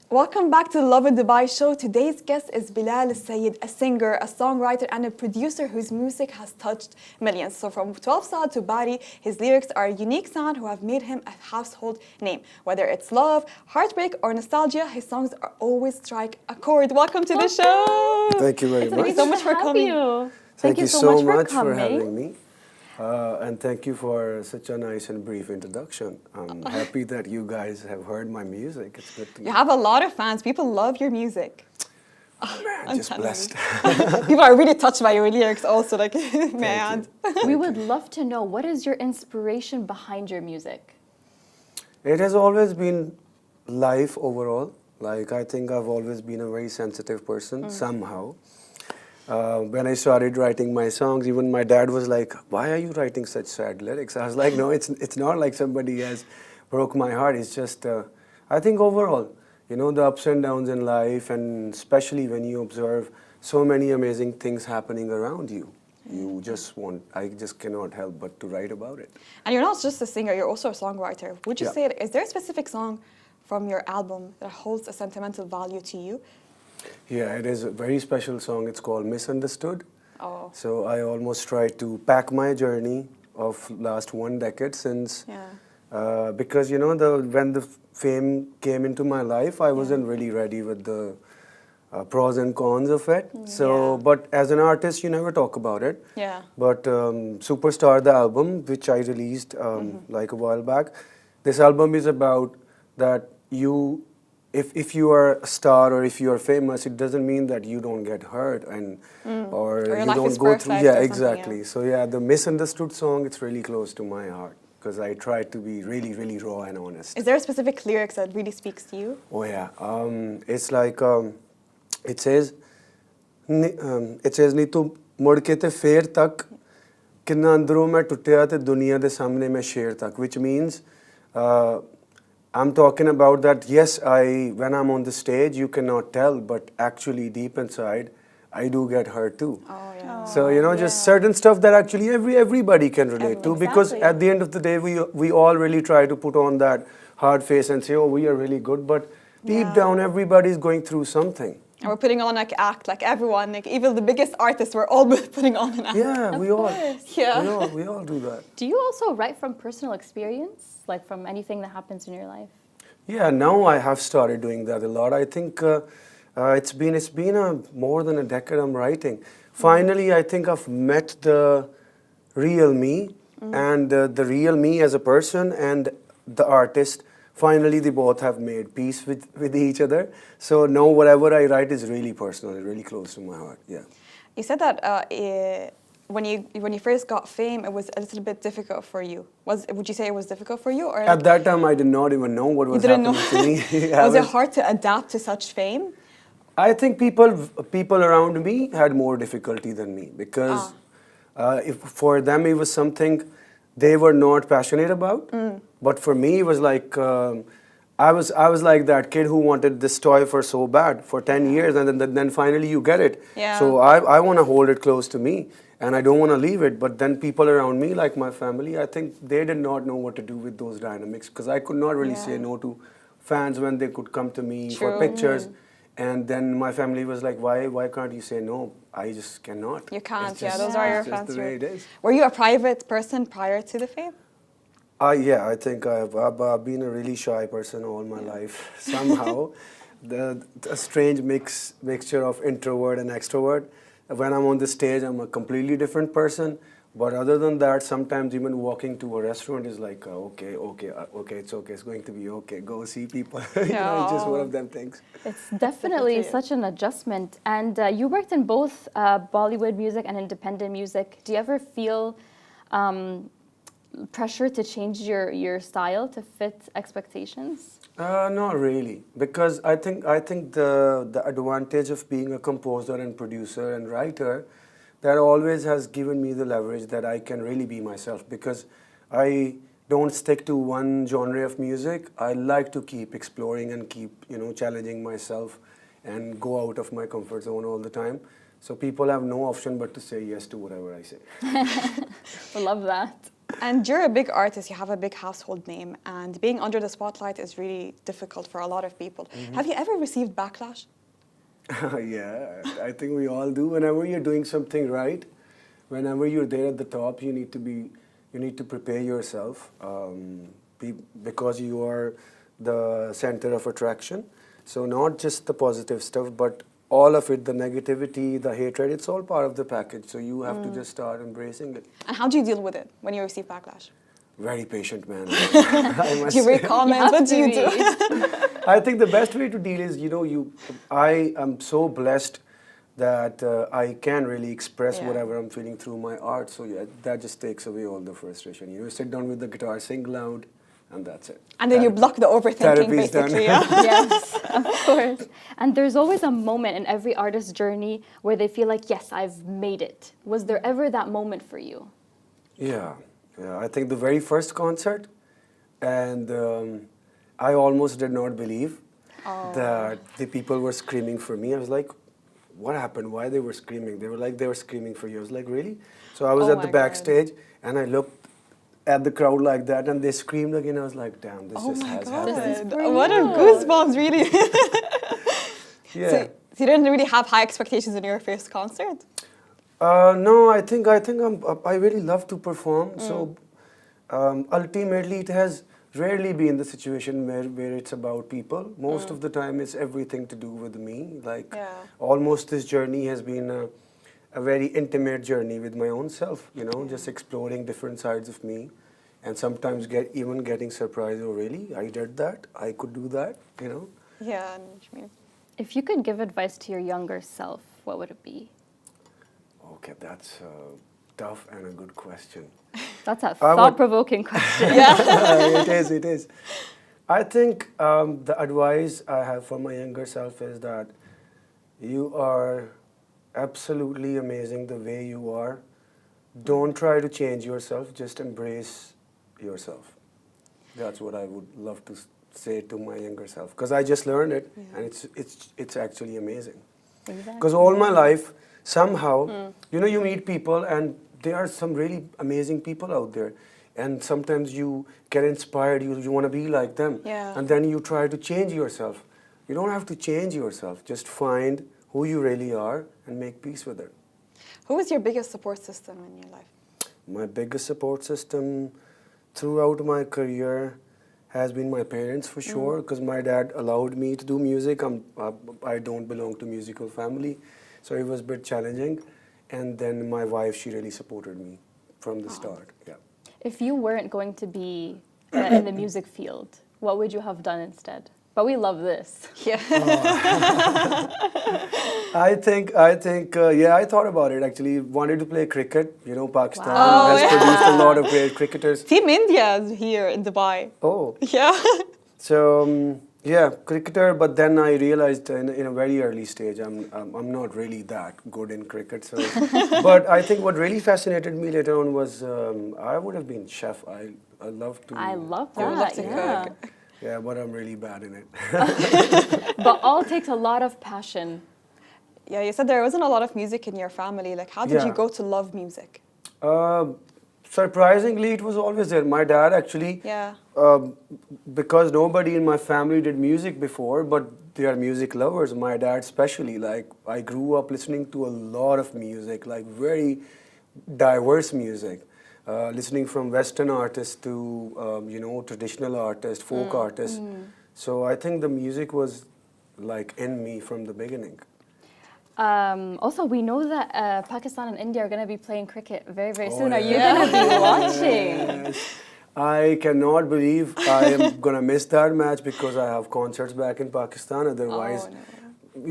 Welcome back to the Lovin Dubai show. Today's guest is Bilal Saeed, a singer, a songwriter, and a producer whose music has touched millions. So from 12 Saad to Bari, his lyrics are a unique sound who have made him a household name. Whether it's love, heartbreak, or nostalgia, his songs are always strike a chord. Welcome to the show. Thank you very Thank you much. so much for coming. Thank you so much for coming. having me. And thank you for such a nice and brief introduction. I'm happy that you guys have heard my music. It's good to You have a lot of fans. People love your music. I'm just blessed. People are really touched by your lyrics also, like, may I add? We would love to know, what is your inspiration behind your music? It has always been life overall. Like, I think I've always been a very sensitive person somehow. When I started writing my songs, even my dad was like, "Why are you writing such sad lyrics?" I was like, "No, it's not like somebody has broke my heart. It's just, I think overall, you know, the ups and downs in life, and especially when you observe so many amazing things happening around you, I just cannot help but to write about it." And you're not just a singer, you're also a songwriter. Would you say, is there a specific song from your album that holds a sentimental value to you? Yeah, it is a very special song. It's called Misunderstood. Oh. So I almost tried to pack my journey of last 1 decade since, because you know, when the fame came into my life, I wasn't really ready with the pros and cons of it. So, but as an artist, you never talk about it. Yeah. But Superstar, the album, which I released like a while back, this album is about that if you are a star or if you are famous, it doesn't mean that you don't get hurt or your you life don't is go through. perfect Yeah, or something, exactly. yeah. So yeah, the Misunderstood song, it's really close to my heart because I try to be really, really raw and honest. Is there a specific lyrics that really speaks to you? Oh yeah, it's like it says ਨੀ ਤੂੰ ਮੁੜ ਕੇ ਤੇ ਫੇਰ ਤੱਕ ਕਿੰਨਾ ਅੰਦਰੋਂ ਮੈਂ ਟੁੱਟਿਆ ਤੇ ਦੁਨੀਆ ਦੇ ਸਾਹਮਣੇ ਮੈਂ ਸ਼ੇਰ ਤੱਕ, which means I'm talking about that, yes, when I'm on the stage, you cannot tell, but actually deep inside, I do get hurt too. Oh, yeah. So, you know, just certain stuff that actually everybody can relate to, because at the end of the day, we all really try to put on that hard face and say, oh, we are really good, but deep down, everybody's going through something. And we're putting on like act, like everyone, like even the biggest artists, we're all putting on an act. Yeah, we all do that. Do you also write from personal experience, like from anything that happens in your life? Yeah, now I have started doing that a lot. I think it's been more than a decade I'm writing. Finally, I think I've met the real me and the real me as a person and the artist. Finally, they both have made peace with each other. So now whatever I write is really personal, really close to my heart. Yeah. You said that when you first got fame, it was a little bit difficult for you. Would you say it was difficult for you, or At that time, I did not even know what was happening to me. Was it hard to adapt to such fame? I think people around me had more difficulty than me because if for them it was something they were not passionate about. But for me, it was like I was like that kid who wanted this toy for so bad for 10 years, and then finally you get it. Yeah. So I want to hold it close to me, and I don't want to leave it. But then people around me, like my family, I think they did not know what to do with those dynamics, because I could not really say no to fans when they could come to me for pictures. And then my family was like, why can't you say no? I just cannot. You can't, It's just, those are your it's just fans. the way it is. Were you a private person prior to the fame? Yeah, I think I've been a really shy person all my life. Somehow, the strange mixture of introvert and extrovert. When I'm on the stage, I'm a completely different person. But other than that, sometimes even walking to a restaurant is like, okay, it's okay, it's going to be okay. Go see people. You know, it's just one of them things. It's definitely such an adjustment. And you worked in both Bollywood music and independent music. Do you ever feel pressure to change your style to fit expectations? Not really, because I think the advantage of being a composer and producer and writer, that always has given me the leverage that I can really be myself, because I don't stick to one genre of music. I like to keep exploring and keep, you know, challenging myself and go out of my comfort zone all the time. So people have no option but to say yes to whatever I say. I love that. And you're a big artist, you have a big household name, and being under the spotlight is really difficult for a lot of people. Have you ever received backlash? Yeah, I think we all do. Whenever you're doing something right, whenever you're there at the top, you need to prepare yourself because you are the center of attraction. So not just the positive stuff, but all of it, the negativity, the hatred, it's all part of the package. So you have to just start embracing it. And how do you deal with it when you receive backlash? Very patient, man. I must Do you read say. comments? What do you do? I think the best way to deal is, I am so blessed that I can really express Yeah. whatever I'm feeling through my art. So yeah, that just takes away all the frustration. Sit down with the guitar, sing loud, and that's it. And then you block the overthinking, Therapy's done. basically, yeah? Yes, of course. And there's always a moment in every artist's journey where they feel like, yes, I've made it. Was there ever that moment for you? Yeah. I think the very first concert, and I almost did not believe that the people were screaming for me. I was like, what happened? Why they were screaming? They were like, they were screaming for you. I was like, really? So I was Oh at the my backstage, and I looked at the crowd like that, and they screamed again. I was like, damn, this Oh just my has God. happened. What a goosebumps, really. Yeah. So you didn't really have high expectations in your first concert? No, I think I really love to perform. So ultimately, it has rarely been the situation where it's about people. Most of the time, it's everything to do with me. Like Yeah. almost this journey has been a very intimate journey with my own self. Just exploring different sides of me, and sometimes getting surprised. Oh, really? I did that. I could do that. Yeah, I know what you mean. If you could give advice to your younger self, what would it be? Okay, that's a tough and a good question. That's a I would- thought-provoking question. It is. I think the advice I have for my younger self is that you are absolutely amazing the way you are. Don't try to change yourself, just embrace yourself. That's what I would love to say to my younger self, because I just learned it, and it's actually amazing. Because all my life, somehow, you meet people, and there are some really amazing people out there. And sometimes you get inspired, you want to be like them. Yeah. And then you try to change yourself. You don't have to change yourself. Just find who you really are and make peace with it. Who was your biggest support system in your life? My biggest support system throughout my career has been my parents, for sure, because my dad allowed me to do music. I don't belong to musical family, so it was a bit challenging. And then my wife, she really supported me from the start. Yeah. If you weren't going to be in the music field, what would you have done instead? But we love this. Yeah. I think, I thought about it actually. Wanted to play cricket. Pakistan Wow. has produced a lot of great cricketers. Team India is here in Dubai. Oh, Yeah. so cricketer. But then I realized in a very early stage, I'm not really that good in cricket. So, but I think what really fascinated me later on was I would have been chef. I love to. I love I would that, love to yeah. cook. Yeah, but I'm really bad in it. But all takes a lot of passion. Yeah, you said there wasn't a lot of music in your family. Like, how did you Yeah. go to love music? Surprisingly, it was always there. My dad actually, Yeah. because nobody in my family did music before, but they are music lovers. My dad especially. Like, I grew up listening to a lot of music, like very diverse music. Listening from Western artists to, traditional artists, folk artists. So I think the music was like in me from the beginning. Also, we know that Pakistan and India are going to be playing cricket very, very soon. Oh, Are you yeah. going to be watching? Yes. I cannot believe I am going to miss that match because I have concerts back in Pakistan. Otherwise,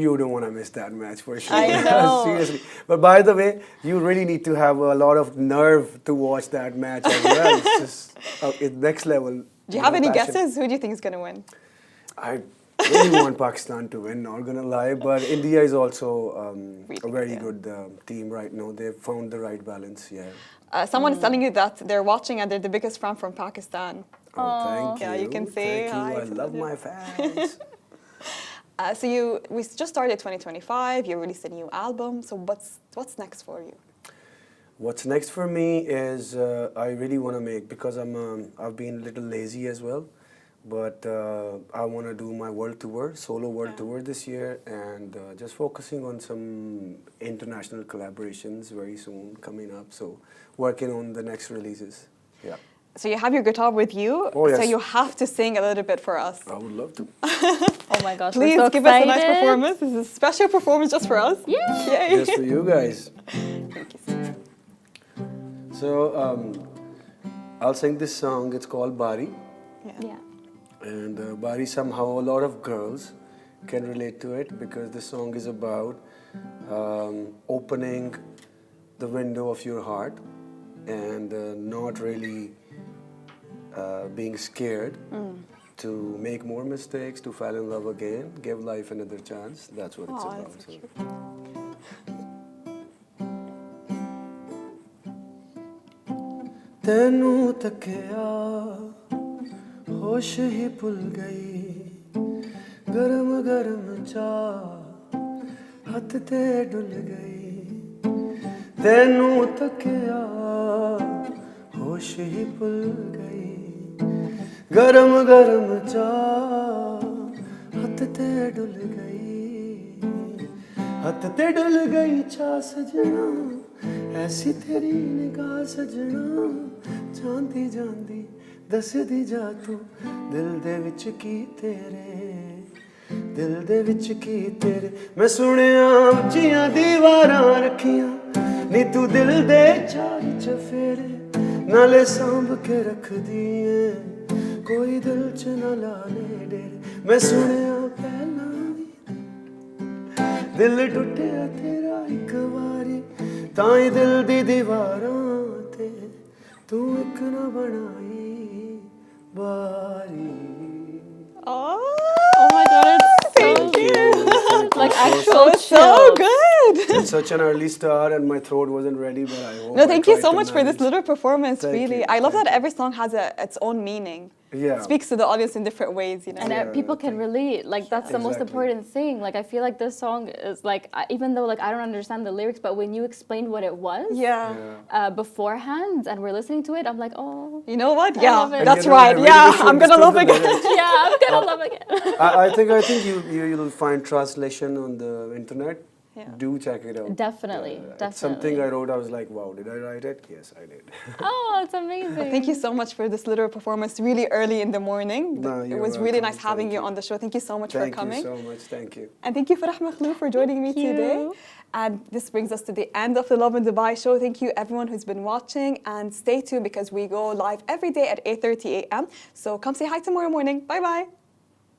you don't want to miss that match for sure. I know. Seriously. But by the way, you really need to have a lot of nerve to watch that match as well. It's just it's next level. Do you have any passion. guesses? Who do you think is going to win? I really want Pakistan to win, not gonna lie, but India is also a very good team right now. They've found the right balance, yeah. Someone is telling you that they're watching and they're the biggest fan from Pakistan. Oh, thank you. Yeah, you can say Thank hi you. I to love them. my fans. So we just started 2025. You released a new album. So what's next for you? What's next for me is I really want to make, because I've been a little lazy as well, but I want to do my world tour, solo world tour this year, and just focusing on some international collaborations very soon coming up. So working on the next releases. Yeah. So you have your guitar with you, Oh, yes. so you have to sing a little bit for us. I would love to. Oh my gosh, Please we're so give us a nice excited. performance. This is a special performance just for us. Yay! Just for you guys. So I'll sing this song. It's called Bari. Yeah. And Bari, somehow a lot of girls can relate to it, because the song is about opening the window of your heart and not really being scared to make more mistakes, to fall in love again, give life another chance. That's what it's Aw, about. that's so So. ਤੈਨੂੰ ਤੱਕਿਆ ਹੋਸ਼ ਹੀ ਭੁੱਲ ਗਈ ਗਰਮ ਗਰਮ ਚਾਹ ਹੱਥ ਤੇ ਡੁੱਲ ਗਈ ਤੈਨੂੰ ਤੱਕਿਆ ਹੋਸ਼ ਹੀ ਭੁੱਲ ਗਈ ਗਰਮ ਗਰਮ ਚਾਹ ਹੱਥ ਤੇ ਡੁੱਲ ਗਈ ਹੱਥ ਤੇ ਡੁੱਲ ਗਈ ਚਾਹ ਸਜਣਾ ऐसी तेरी निगाह सजना ਜਾਂਦੀ ਜਾਂਦੀ ਦੱਸਦੀ ਜਾ ਤੂੰ ਦਿਲ ਦੇ ਵਿੱਚ ਕੀ ਤੇਰੇ ਦਿਲ ਦੇ ਵਿੱਚ ਕੀ ਤੇਰੇ ਮੈਂ ਸੁਣਿਆ ਉੱਚੀਆਂ ਦੀਵਾਰਾਂ ਰੱਖੀਆਂ ਨੀ ਤੂੰ ਦਿਲ ਦੇ ਚਾਰ ਚਫੇਰੇ ਨਾਲੇ ਸਾਂਭ ਕੇ ਰੱਖਦੀ ਏ ਕੋਈ ਦਿਲ ਚ ਨਾ ਲਾ ਲੈ ਡੇਰੇ ਮੈਂ ਸੁਣਿਆ ਪਹਿਲਾਂ ਵੀ ਦਿਲ ਟੁੱਟਿਆ ਤੇਰਾ ਇੱਕ ਵਾਰੀ ਤਾਂ ਹੀ ਦਿਲ ਦੀ ਦੀਵਾਰਾਂ ਤੇ ਤੂੰ ਇੱਕ ਨਾ ਬਣਾਈ ਬਾਰੀ Oh my god, it's Thank you. like actual So chills. good. It's such an early start and my throat wasn't ready, but I hope No, I thank you tried so to much for this manage. little performance, Thank really. you, I love thank that you. every song has its own meaning. Yeah. Speaks to the audience in different ways, you know. And Yeah, people can relate. Like that's the most Exactly. important thing. Like I feel like this song is like even though like I don't understand the lyrics, but when you explained what it was Yeah. beforehand and we're listening to it, I'm like, oh, You know what? I Yeah, love it. that's And you know, I right. really Yeah, wish you I'm gonna love understood the again. lyrics. yeah, I'm gonna love again. I think you'll find translation on the internet. Yeah. Do check it out. Definitely, It's something definitely. I wrote. I was like, wow, did I write it? Yes, I did. Oh, it's amazing. Thank you so much for this little performance really early in the morning. No, It you're was really welcome. nice having Thank you you. on the show. Thank you so much for Thank coming. you so much. Thank you. And thank you, Farah Makhlouf, for joining me Thank today. you. And this brings us to the end of the Lovin Dubai show. Thank you, everyone who's been watching. And stay tuned because we go live every day at 8:30 a.m. So come say hi tomorrow morning. Bye-bye.